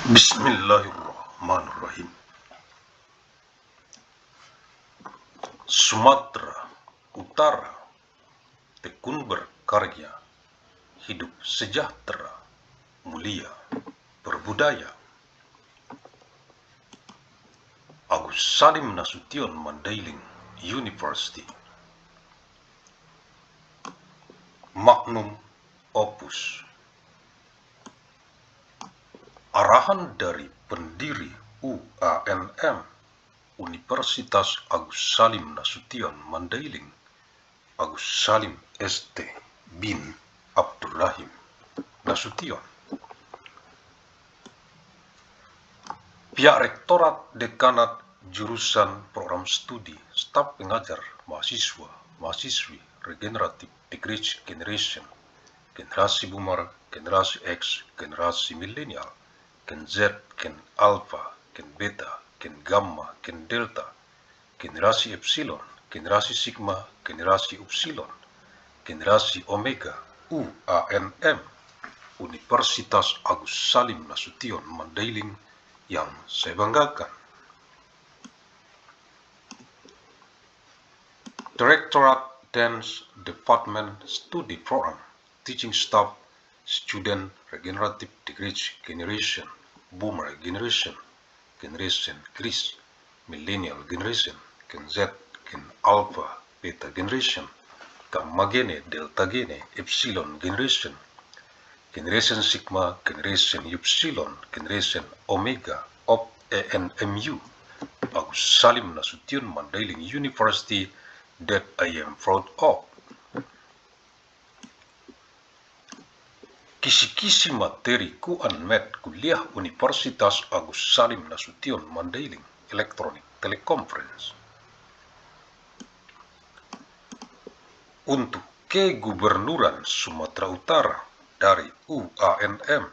Bismillahirrahmanirrahim. Sumatera Utara tekun berkarya, hidup sejahtera, mulia, berbudaya. Agus Salim Nasution Mandailing University. Magnum Opus. Arahan dari pendiri UANM Universitas Agus Salim Nasution Mandailing, Agus Salim ST bin Abdurrahim Nasution. Pihak Rektorat Dekanat Jurusan Program Studi Staf Pengajar Mahasiswa Mahasiswi Regenerative Decrease Generation, Generasi Boomer, Generasi X, Generasi Milenial, Gen Z, Gen Alpha, Gen Beta, Gen Gamma, Gen Delta, Generasi Epsilon, Generasi Sigma, Generasi Upsilon, Generasi Omega, UANM, Universitas Agus Salim Nasution Mandailing yang saya banggakan. Directorate Dance Department Study Program, Teaching Staff, Student Regenerative Decrease Generation, Boomer Generation, Generation Chris, Millennial Generation, Gen Z, Gen Alpha, Beta Generation, Gamma Gene, Delta Gene, Epsilon Generation, Generation Sigma, Generation Upsilon, Generation Omega of ANMU, Agus Salim Nasution Mandailing University that I am proud of. Kisi-kisi materi Ku-Unmed Kuliah Universitas Agus Salim Nasution Mandailing Electronic Teleconference. Untuk Kegubernuran Sumatera Utara dari UANM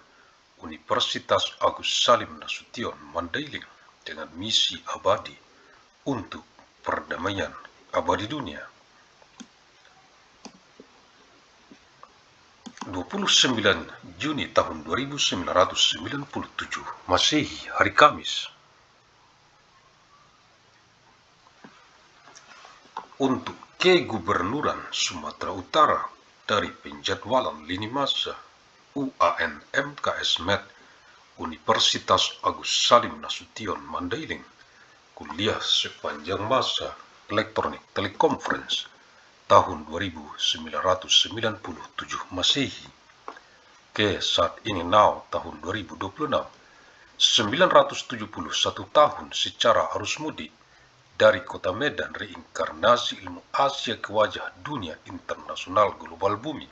Universitas Agus Salim Nasution Mandailing dengan misi abadi untuk perdamaian abadi dunia. 29 Juni tahun 1997 Masehi, hari Kamis. Untuk Kegubernuran Sumatera Utara dari penjadwalan lini masa UANM KS Med Universitas Agus Salim Nasution Mandailing kuliah sepanjang masa Electronic Teleconference tahun 1997 Masehi ke saat ini tahun 2026, 971 tahun secara arus mudik dari kota Medan, reinkarnasi ilmu Asia ke wajah dunia internasional global bumi,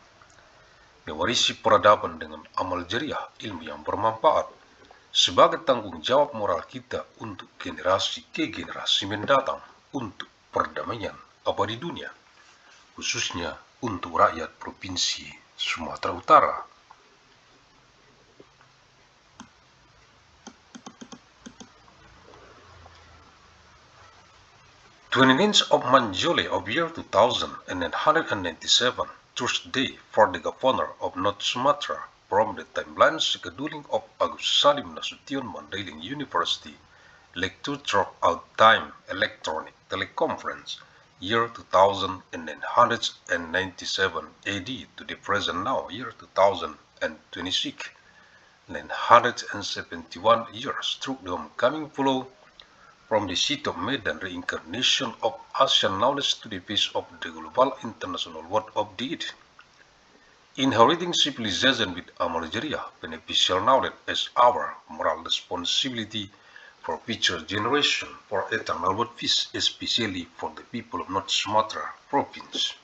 mewarisi peradaban dengan amal jariah ilmu yang bermanfaat sebagai tanggung jawab moral kita untuk generasi ke generasi mendatang untuk perdamaian abadi dunia, khususnya untuk rakyat Provinsi Sumatera Utara. "29th of Manjole of year 2197, Thursday for the Governor of North Sumatra from the timeline scheduling of Agus Salim Nasution Mandailing University, Lecture Throughout Time Electronic Teleconference, year 2997 AD to the present now, year 2026, 971 years through the homecoming flow from the seat of Medan, reincarnation of Asian knowledge to the face of the global international world of deed. Inheriting civilization with amal jariah, beneficial knowledge as our moral responsibility for future generation, for eternal world peace, especially for the people of North Sumatra Province."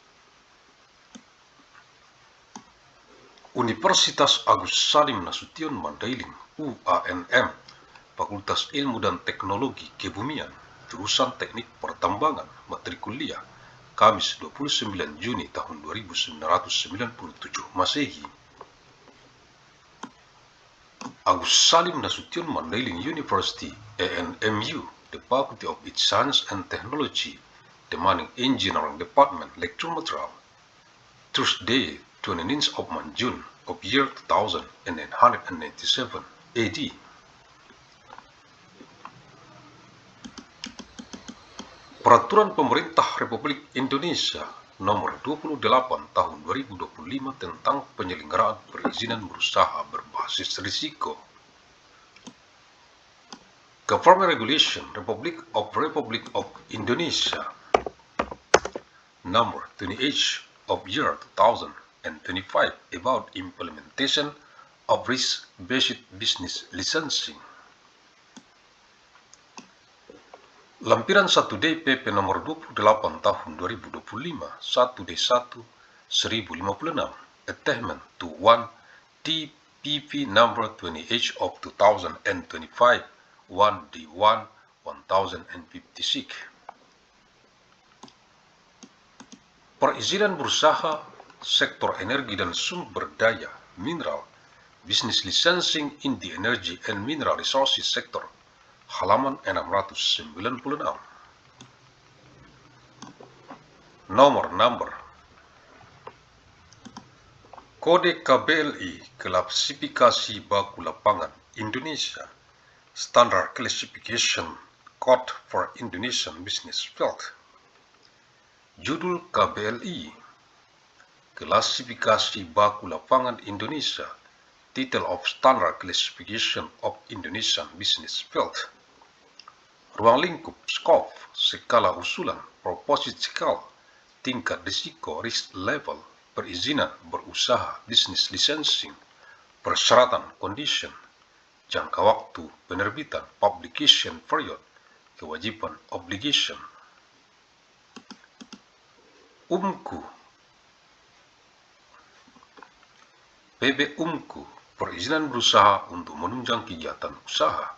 Universitas Agus Salim Nasution Mandailing UANM, Fakultas Ilmu dan Teknologi Kebumian, Jurusan Teknik Pertambangan, Matrikuliah, Kamis 29 Juni tahun 1997 Masehi. Agus Salim Nasution Mandailing University ANMU, the Faculty of its Science and Technology, the Mining Engineering Department, lecture material, Thursday 29th of June of year 2997 AD Peraturan Pemerintah Republik Indonesia Nomor 28 Tahun 2025 tentang penyelenggaraan perizinan berusaha berbasis risiko. Government Regulation Republic of Indonesia Number 28 of year 2025 about implementation of risk-based business licensing. Lampiran 1D PP nomor 28 tahun 2025 1D1 1056 Attachment to 1 TPP number 28 of 2025 1D1 1056. Perizinan berusaha sektor energi dan sumber daya mineral Business Licensing in the Energy and Mineral Resources Sector halaman 696. Nomor Kode KBLI Klasifikasi Baku Lapangan Indonesia Standard Classification Code for Indonesian Business Field. Judul KBLI Klasifikasi Baku Lapangan Indonesia Title of Standard Classification of Indonesian Business Field. Ruang lingkup Scope Skala usulan Proposed Scale Tingkat risiko Risk Level Perizinan berusaha Business Licensing Persyaratan Condition Jangka waktu penerbitan Publication Period Kewajiban Obligation. PB UMKU perizinan berusaha untuk menunjang kegiatan usaha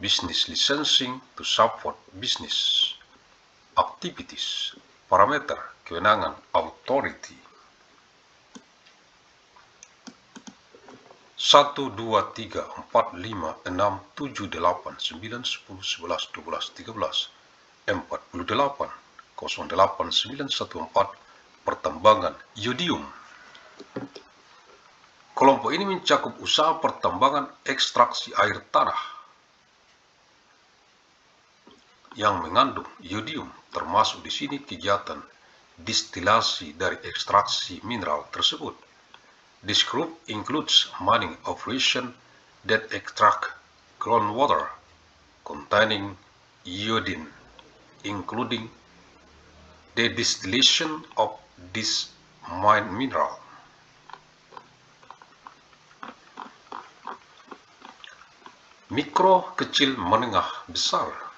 Business Licensing to support business activities. Parameter kewenangan authority 1, 2, 3, 4, 5, 6, 7, 8, 9, 10, 11, 12, 13, 48, 08914 pertambangan iodium. Kelompok ini mencakup usaha pertambangan ekstraksi air tanah yang mengandung iodium, termasuk di sini kegiatan distilasi dari ekstraksi mineral tersebut. This group includes mining operation that extract groundwater containing iodine, including the distillation of this mine mineral. Mikro, kecil, menengah, besar.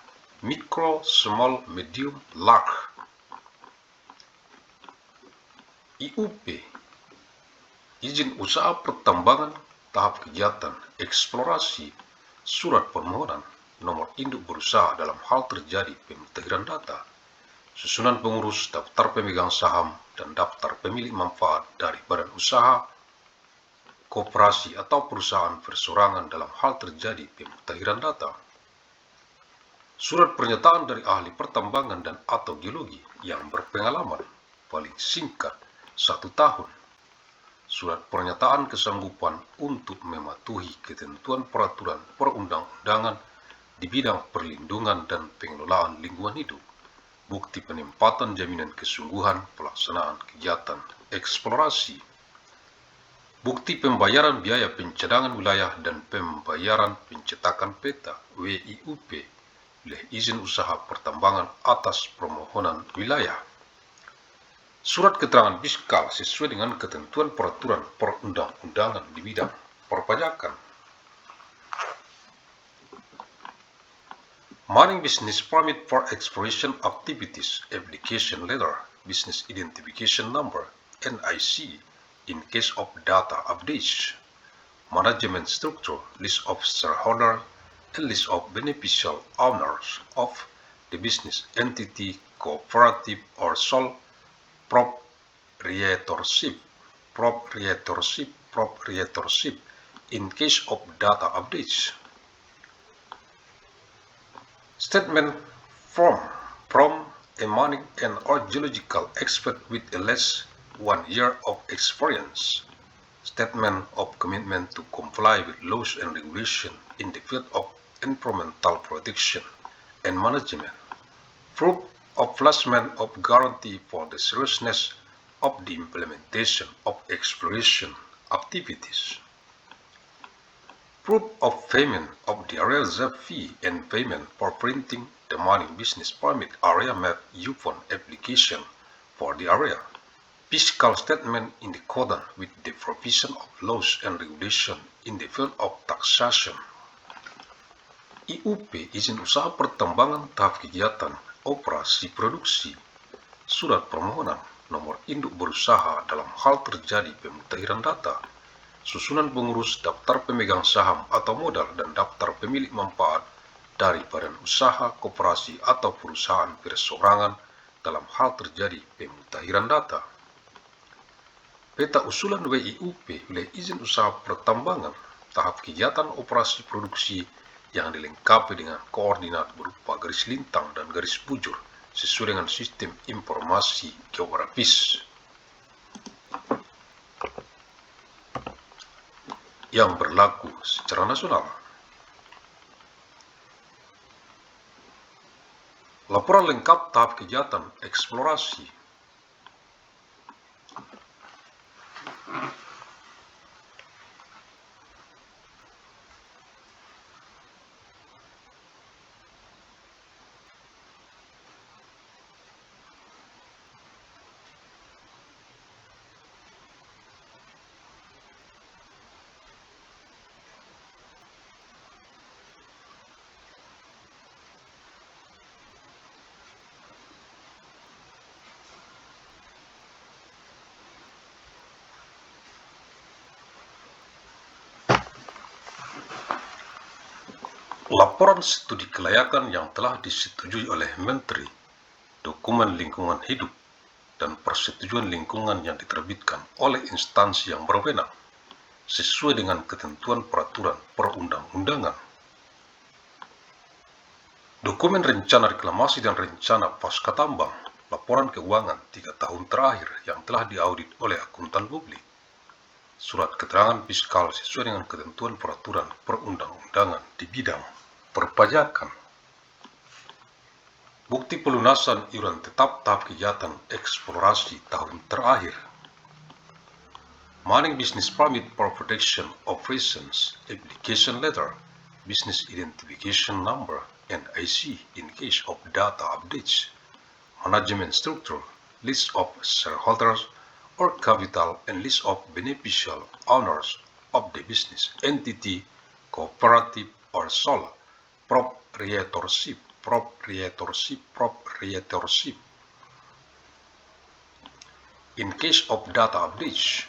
Mikro, small, medium, large. IUP, izin usaha pertambangan, tahap kegiatan, eksplorasi, surat permohonan, nomor induk berusaha dalam hal terjadi pemutahiran data, susunan pengurus, daftar pemegang saham, dan daftar pemilik manfaat dari badan usaha, koperasi atau perusahaan persorangan dalam hal terjadi pemutahiran data. Surat pernyataan dari ahli pertambangan dan atau geologi yang berpengalaman, paling singkat 1 tahun. Surat pernyataan kesanggupan untuk mematuhi ketentuan peraturan perundang-undangan di bidang perlindungan dan pengelolaan lingkungan hidup. Bukti penempatan jaminan kesungguhan pelaksanaan kegiatan eksplorasi. Bukti pembayaran biaya pencadangan wilayah dan pembayaran pencetakan peta WIUP oleh izin usaha pertambangan atas permohonan wilayah. Surat keterangan fiskal sesuai dengan ketentuan peraturan perundang-undangan di bidang perpajakan. Mining Business Permit for Exploration Activities Application Letter Business Identification Number NIC in case of data updates. Management Structure List of Shareholder and List of Beneficial Owners of the Business Entity Cooperative or Sole Proprietorship in case of data updates. Statement from a mining and or geological expert with at least 1 year of experience. Statement of commitment to comply with laws and regulations in the field of environmental protection and management. Proof Upliftment of guarantee for the seriousness of the implementation of exploration activities. Proof of payment of the area reserve fee and payment for printing the mining business permit area map UPON application for the area. Fiscal statement in accordance with the provision of laws and regulation in the field of taxation. IUP izin usaha pertambangan tahap kegiatan operasi produksi. Surat permohonan nomor induk berusaha dalam hal terjadi pemutahiran data, susunan pengurus, daftar pemegang saham atau modal, dan daftar pemilik manfaat dari badan usaha, koperasi atau perusahaan perseorangan dalam hal terjadi pemutahiran data. Peta usulan WIUP wilayah izin usaha pertambangan tahap kegiatan operasi produksi yang dilengkapi dengan koordinat berupa garis lintang dan garis bujur sesuai dengan sistem informasi geografis yang berlaku secara nasional. Laporan lengkap tahap kegiatan eksplorasi. Laporan studi kelayakan yang telah disetujui oleh Menteri, dokumen lingkungan hidup, dan persetujuan lingkungan yang diterbitkan oleh instansi yang berwenang sesuai dengan ketentuan peraturan perundang-undangan. Dokumen rencana reklamasi dan rencana pasca tambang, laporan keuangan 3 tahun terakhir yang telah diaudit oleh akuntan publik, surat keterangan fiskal sesuai dengan ketentuan peraturan perundang-undangan di bidang perpajakan, bukti pelunasan iuran tetap tahap kegiatan eksplorasi tahun terakhir, Mining Business Permit for Protection Operations Application Letter, Business Identification Number, NIC in case of data updates, Management Structure, List of Shareholders or Capital, and List of Beneficial Owners of the business entity, cooperative or sole proprietorship. In case of data updates,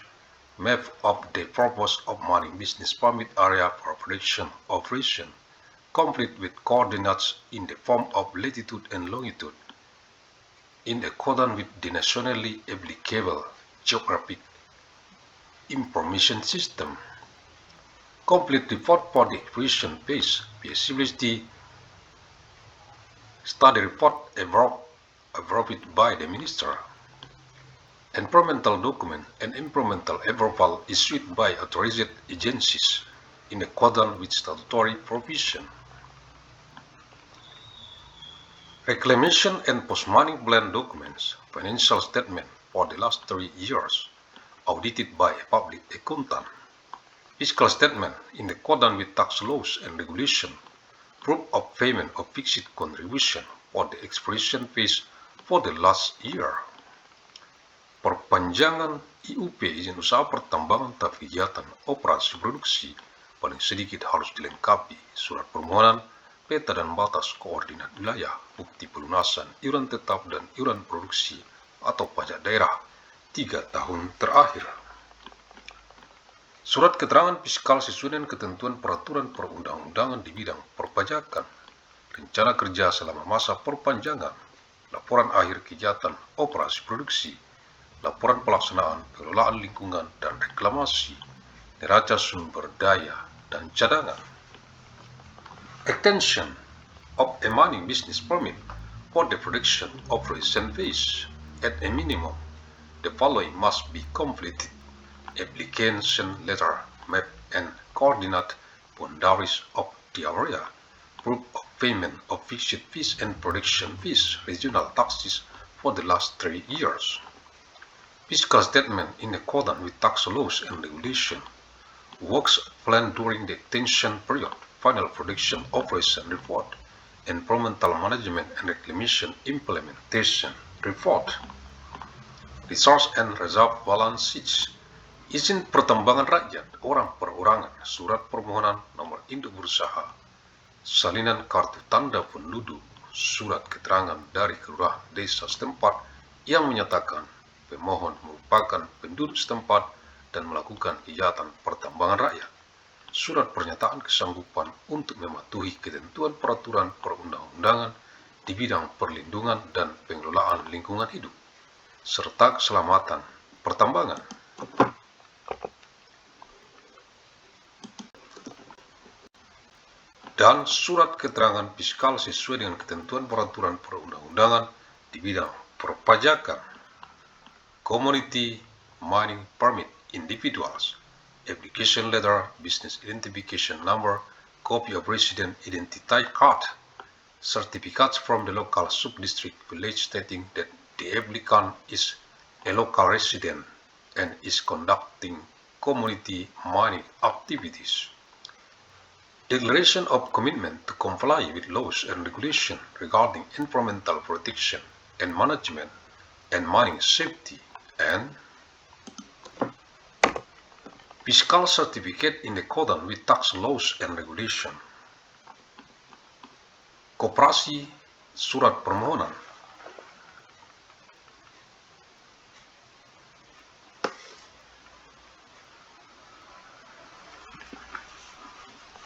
map of the purpose of mining business permit area for production operation, complete with coordinates in the form of latitude and longitude, in accordance with the nationally applicable geographic information system. Complete report for the exploration phase, feasibility study report approved by the Minister. Environmental document and environmental approval issued by authorized agencies in accordance with statutory provision. Reclamation and post-mining plan documents, financial statement for the last 3 years, audited by a public accountant. Fiscal statement in accordance with tax laws and regulation, proof of payment of fixed contribution for the exploration phase for the last year. Perpanjangan IUP izin usaha pertambangan tahap kegiatan operasi produksi paling sedikit harus dilengkapi surat permohonan, peta dan batas koordinat wilayah, bukti pelunasan iuran tetap dan iuran produksi atau pajak daerah 3 tahun terakhir. Surat keterangan fiskal sesuai dengan ketentuan peraturan perundang-undangan di bidang perpajakan, rencana kerja selama masa perpanjangan, laporan akhir kegiatan operasi produksi, laporan pelaksanaan pengelolaan lingkungan dan reklamasi, neraca sumber daya dan cadangan. Extension of a mining business permit for the production operation phase. At a minimum, the following must be completed: application letter, map and coordinate boundaries of the area, proof of payment of fixed fees and production fees, regional taxes for the last 3 years. Fiscal statement in accordance with tax laws and regulation. Works planned during the extension period, final production operation report, environmental management and reclamation implementation report. Resource and reserve balance sheets. Izin pertambangan rakyat orang perorangan, surat permohonan nomor induk berusaha, salinan kartu tanda penduduk, surat keterangan dari kelurahan desa setempat yang menyatakan pemohon merupakan penduduk setempat dan melakukan kegiatan pertambangan rakyat, surat pernyataan kesanggupan untuk mematuhi ketentuan peraturan perundang-undangan di bidang perlindungan dan pengelolaan lingkungan hidup, serta keselamatan pertambangan. Dan surat keterangan fiskal sesuai dengan ketentuan peraturan perundang-undangan di bidang perpajakan. Community mining permit individuals, application letter, business identification number, copy of resident identity card, certificates from the local sub-district village stating that the applicant is a local resident and is conducting community mining activities. Declaration of commitment to comply with laws and regulations regarding environmental protection and management and mining safety, and fiscal certificate in accordance with tax laws and regulations. Koperasi surat permohonan.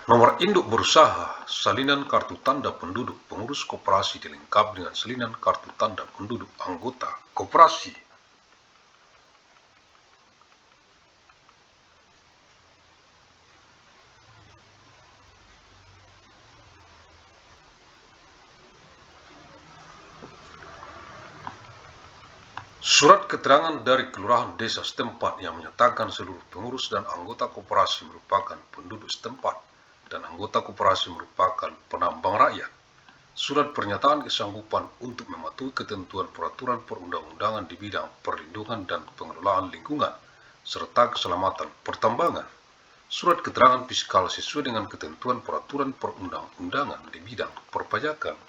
Nomor induk berusaha, salinan kartu tanda penduduk pengurus koperasi dilengkapi dengan salinan kartu tanda penduduk anggota koperasi. Surat keterangan dari kelurahan desa setempat yang menyatakan seluruh pengurus dan anggota koperasi merupakan penduduk setempat dan anggota koperasi merupakan penambang rakyat. Surat pernyataan kesanggupan untuk mematuhi ketentuan peraturan perundang-undangan di bidang perlindungan dan pengelolaan lingkungan serta keselamatan pertambangan. Surat keterangan fiskal sesuai dengan ketentuan peraturan perundang-undangan di bidang perpajakan.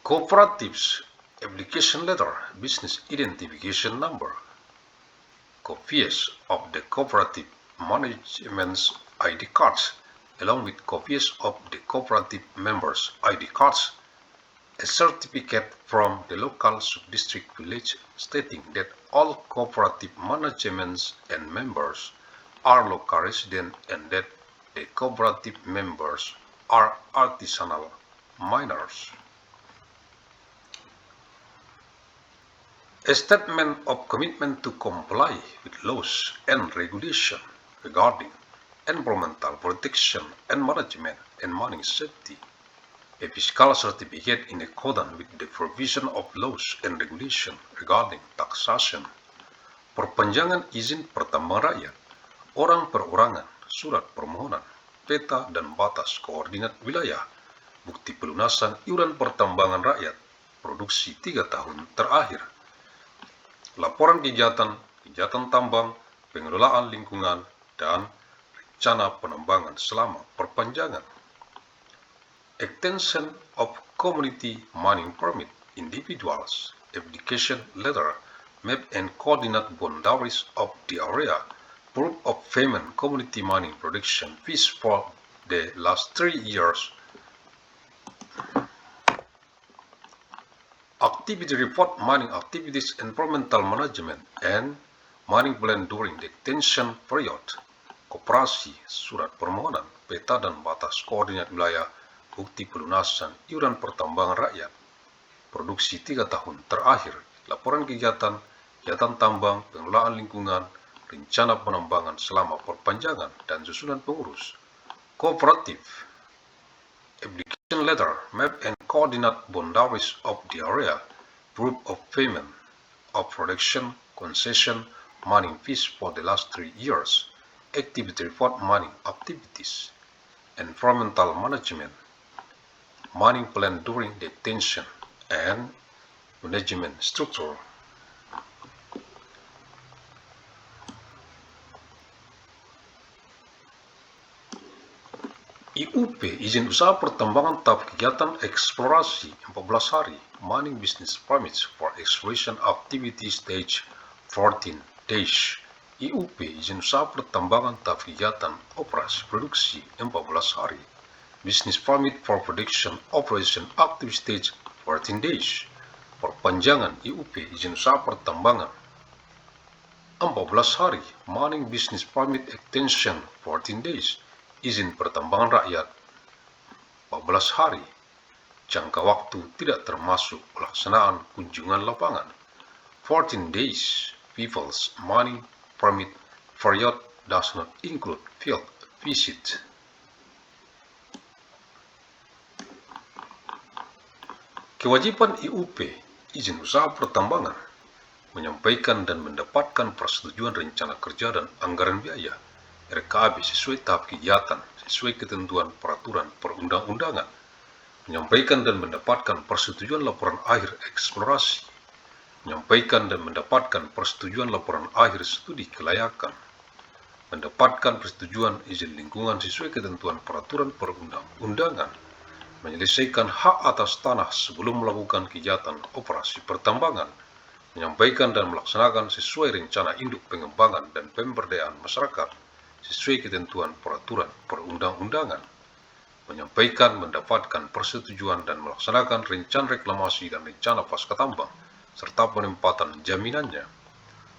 Cooperatives application letter, business identification number, copies of the cooperative management's ID cards, along with copies of the cooperative members' ID cards, a certificate from the local sub-district village stating that all cooperative managements and members are local residents and that the cooperative members are artisanal miners. A statement of commitment to comply with laws and regulations regarding environmental protection and management and mining safety. A fiscal certificate in accordance with the provision of laws and regulations regarding taxation. Perpanjangan izin pertambangan rakyat, orang perorangan, surat permohonan, peta dan batas koordinat wilayah, bukti pelunasan iuran pertambangan rakyat, produksi 3 tahun terakhir. Laporan kegiatan tambang, pengelolaan lingkungan, dan rencana penambangan selama perpanjangan. Extension of community mining permit individuals, application letter, map and coordinate boundaries of the area, proof of payment community mining production fees for the last 3 years. Activity report mining activities, environmental management, and mining plan during the extension period. Koperasi, surat permohonan, peta dan batas koordinat wilayah, bukti pelunasan iuran pertambangan rakyat, produksi 3 tahun terakhir, laporan kegiatan tambang, pengelolaan lingkungan, rencana penambangan selama perpanjangan, dan susunan pengurus. Kooperatif, application letter, map and coordinate boundaries of the area, proof of payment of production, concession, mining fees for the last 3 years, activity report mining activities, environmental management, mining plan during the detention, and management structure. IUP, izin usaha pertambangan tahap kegiatan eksplorasi 14 hari, mining business permits for exploration activity stage 14 days. IUP, izin usaha pertambangan tahap kegiatan operasi produksi 14 hari, business permit for production operation active stage 14 days. Perpanjangan IUP, izin usaha pertambangan 14 hari, mining business permit extension 14 days, izin pertambangan rakyat 14 hari, jangka waktu tidak termasuk pelaksanaan kunjungan lapangan. 14 days, people's mining permit period does not include field visit. Kewajiban IUP, izin usaha pertambangan, menyampaikan dan mendapatkan persetujuan rencana kerja dan anggaran biaya RKAB sesuai tahap kegiatan sesuai ketentuan peraturan perundang-undangan, menyampaikan dan mendapatkan persetujuan laporan akhir eksplorasi, menyampaikan dan mendapatkan persetujuan laporan akhir studi kelayakan, mendapatkan persetujuan izin lingkungan sesuai ketentuan peraturan perundang-undangan, menyelesaikan hak atas tanah sebelum melakukan kegiatan operasi pertambangan, menyampaikan dan melaksanakan sesuai rencana induk pengembangan dan pemberdayaan masyarakat sesuai ketentuan peraturan perundang-undangan, menyampaikan, mendapatkan persetujuan dan melaksanakan rencana reklamasi dan rencana pasca tambang serta penempatan jaminannya,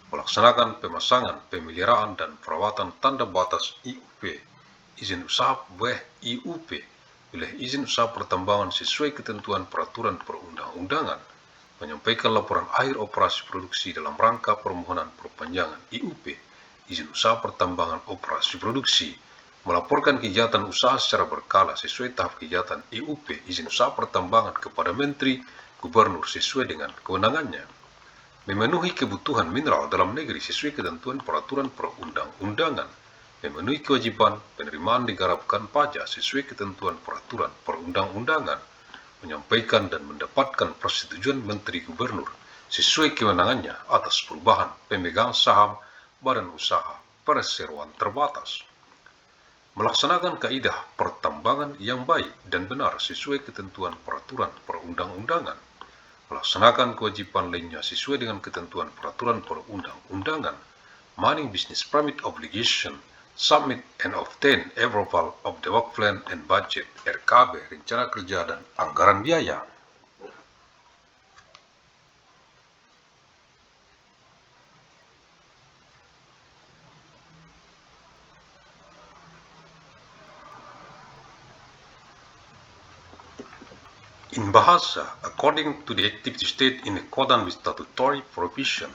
melaksanakan pemasangan, pemeliharaan dan perawatan tanda batas IUP, izin usaha IUP, wilayah izin usaha pertambangan sesuai ketentuan peraturan perundang-undangan, menyampaikan laporan akhir operasi produksi dalam rangka permohonan perpanjangan IUP, izin usaha pertambangan operasi produksi, melaporkan kegiatan usaha secara berkala sesuai tahap kegiatan IUP, izin usaha pertambangan kepada Menteri Gubernur sesuai dengan kewenangannya, memenuhi kebutuhan mineral dalam negeri sesuai ketentuan peraturan perundang-undangan, memenuhi kewajiban penerimaan negara bukan pajak sesuai ketentuan peraturan perundang-undangan, menyampaikan dan mendapatkan persetujuan Menteri Gubernur sesuai kewenangannya atas perubahan pemegang saham badan usaha perseroan terbatas, melaksanakan kaidah pertambangan yang baik dan benar sesuai ketentuan peraturan perundang-undangan, melaksanakan kewajiban lainnya sesuai dengan ketentuan peraturan perundang-undangan, mining business permit obligation, submit and obtain approval of the work plan and budget RKB, rencana kerja dan anggaran biaya. In Bahasa, according to the activity state in accordance with statutory provision,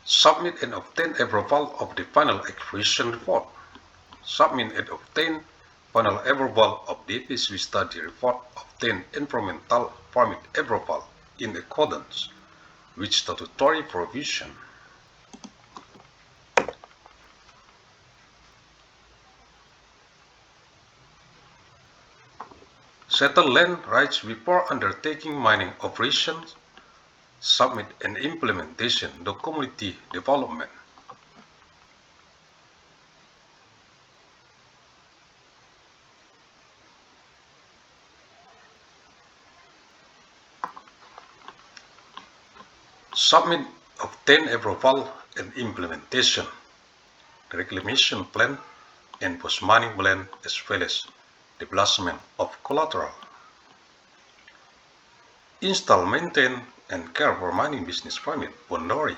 submit and obtain approval of the final exploration report, submit and obtain final approval of the EPSW study report, obtain environmental permit approval in accordance with statutory provision. Settle land rights before undertaking mining operations, submit and implementation the community development. Submit, obtain approval and implementation, the reclamation plan and post-mining plan as well as development of collateral. Install, maintain and care for mining business permit boundary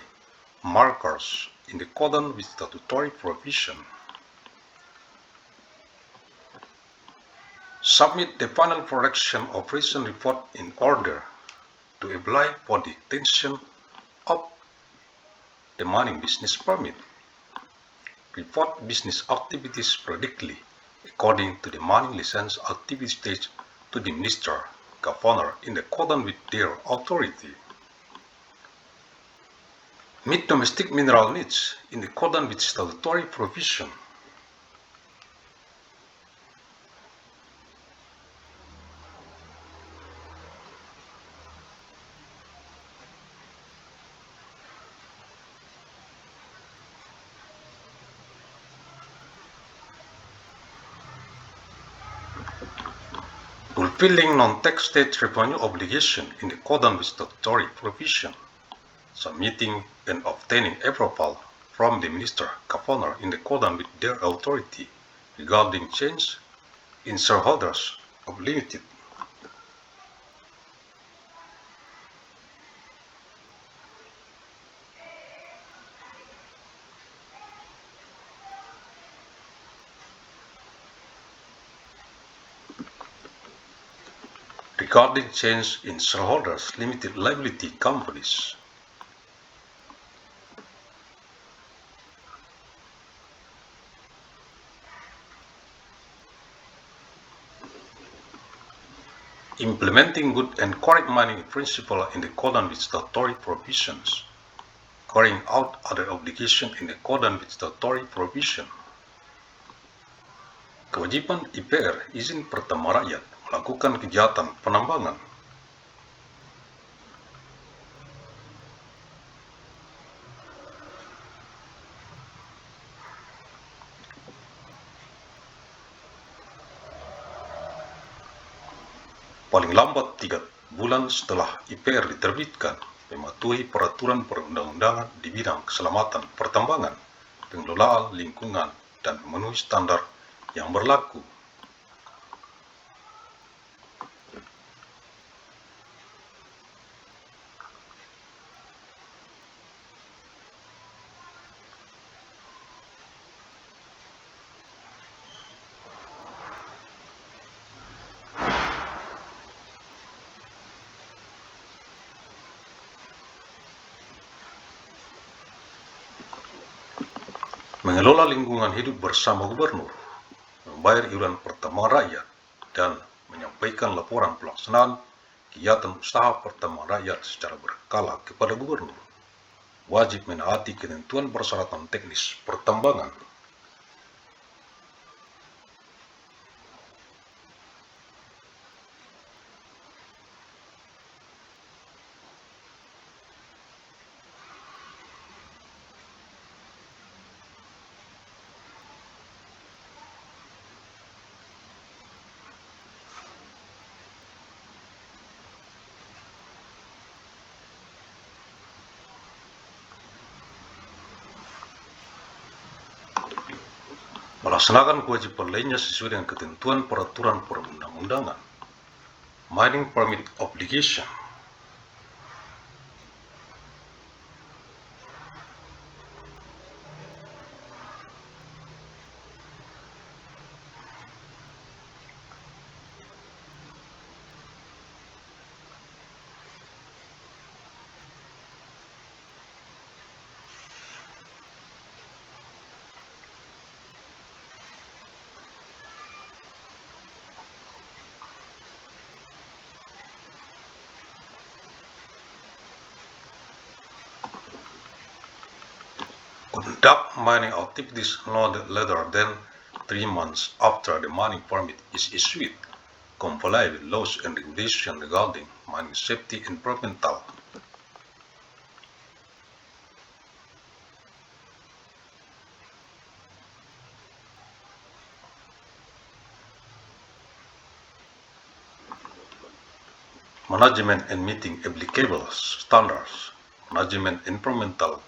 markers in accordance with statutory provision. Submit the final production operation report in order to apply for the extension of the mining business permit. Report business activities periodically according to the mining license activity stage to the Minister, Governor in accordance with their authority. Meet domestic mineral needs in accordance with statutory provision. fulfilling non-tax state revenue obligation in accordance with statutory provision, submitting and obtaining approval from the Minister Governor in accordance with their authority regarding change in shareholders of limited. Regarding change in shareholders limited liability companies. Implementing good and correct money principle in accordance with statutory provisions. Carrying out other obligations in accordance with statutory provision. Kewajiban IPR izin pertama rakyat melakukan kegiatan penambangan. Paling lambat 3 bulan setelah IPR diterbitkan, mematuhi peraturan perundang-undangan di bidang keselamatan pertambangan, pengelolaan lingkungan, dan memenuhi standar yang berlaku. Mengelola lingkungan hidup bersama gubernur, membayar iuran pertambangan rakyat, dan menyampaikan laporan pelaksanaan kegiatan usaha pertambangan rakyat secara berkala kepada gubernur. Wajib menaati ketentuan persyaratan teknis pertambangan. Melaksanakan kewajiban lainnya sesuai dengan ketentuan peraturan perundang-undangan. Mining Permit Obligation. Conduct mining activities no later than 3 months after the mining permit is issued. Comply with laws and regulations regarding mining safety and environmental. Management and meeting applicable standards. Management environmental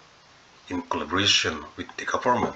in collaboration with the government.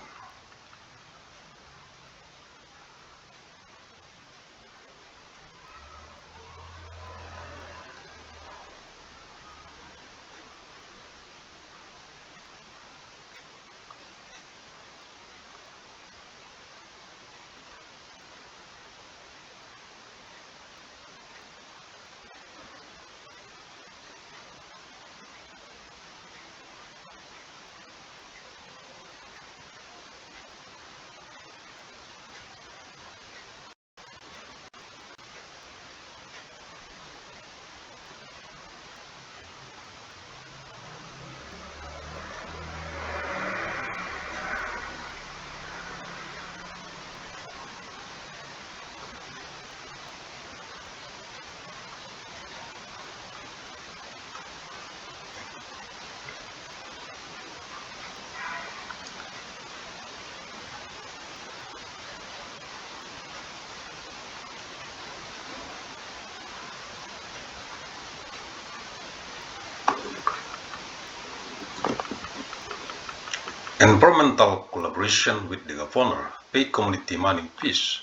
Environmental collaboration with the governor, pay community mining fees,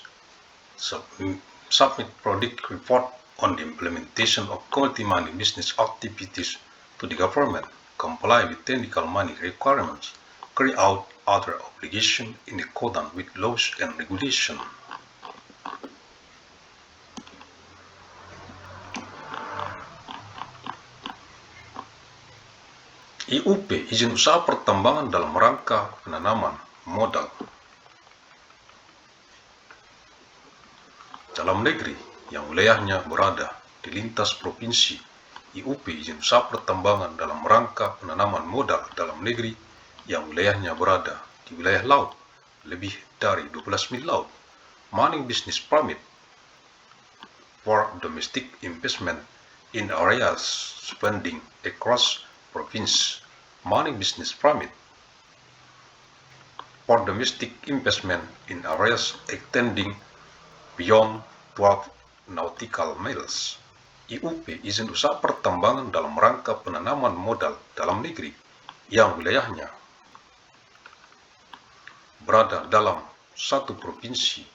submit product report on the implementation of community mining business activities to the government, comply with technical mining requirements, carry out other obligations in accordance with laws and regulations. IUP, izin usaha pertambangan dalam rangka penanaman modal. Dalam negeri yang wilayahnya berada di lintas provinsi, IUP, izin usaha pertambangan dalam rangka penanaman modal dalam negeri yang wilayahnya berada di wilayah laut lebih dari 12 mil laut, mining business permit for domestic investment in areas spanning across province, mining business permit for domestic investment in areas extending beyond 12 nautical miles. IUP, izin usaha pertambangan dalam rangka penanaman modal dalam negeri yang wilayahnya berada dalam satu provinsi.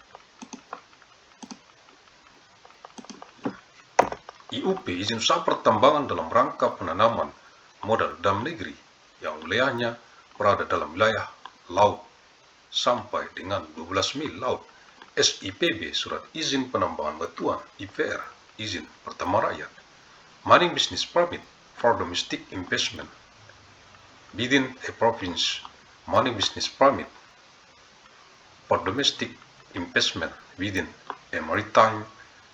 IUP, izin usaha pertambangan dalam rangka penanaman modal dalam negeri yang wilayahnya berada dalam wilayah laut sampai dengan 12 mil laut. SIPB, surat izin penambangan batuan. IPR, izin pertama rakyat. Mining business permit for domestic investment within a province, mining business permit for domestic investment within a maritime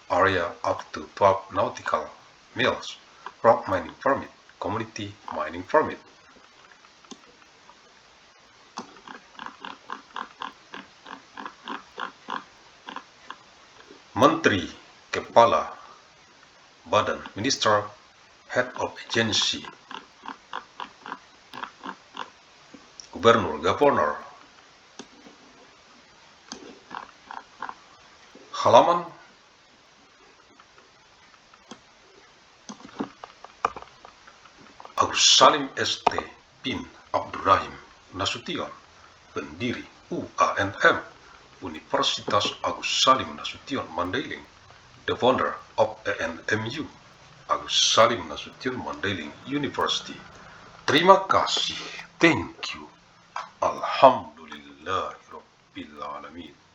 area up to 12 nautical miles, rock mining permit, community mining permit. Menteri, Kepala Badan, Minister, Head of Agency, Gubernur, Governor. Halaman Agus Salim ST bin Abdurrahim Nasution, pendiri UANM, Universitas Agus Salim Nasution Mandailing, the founder of ANMU, Agus Salim Nasution Mandailing University. Terima kasih. Thank you. Alhamdulillahirabbil alamin.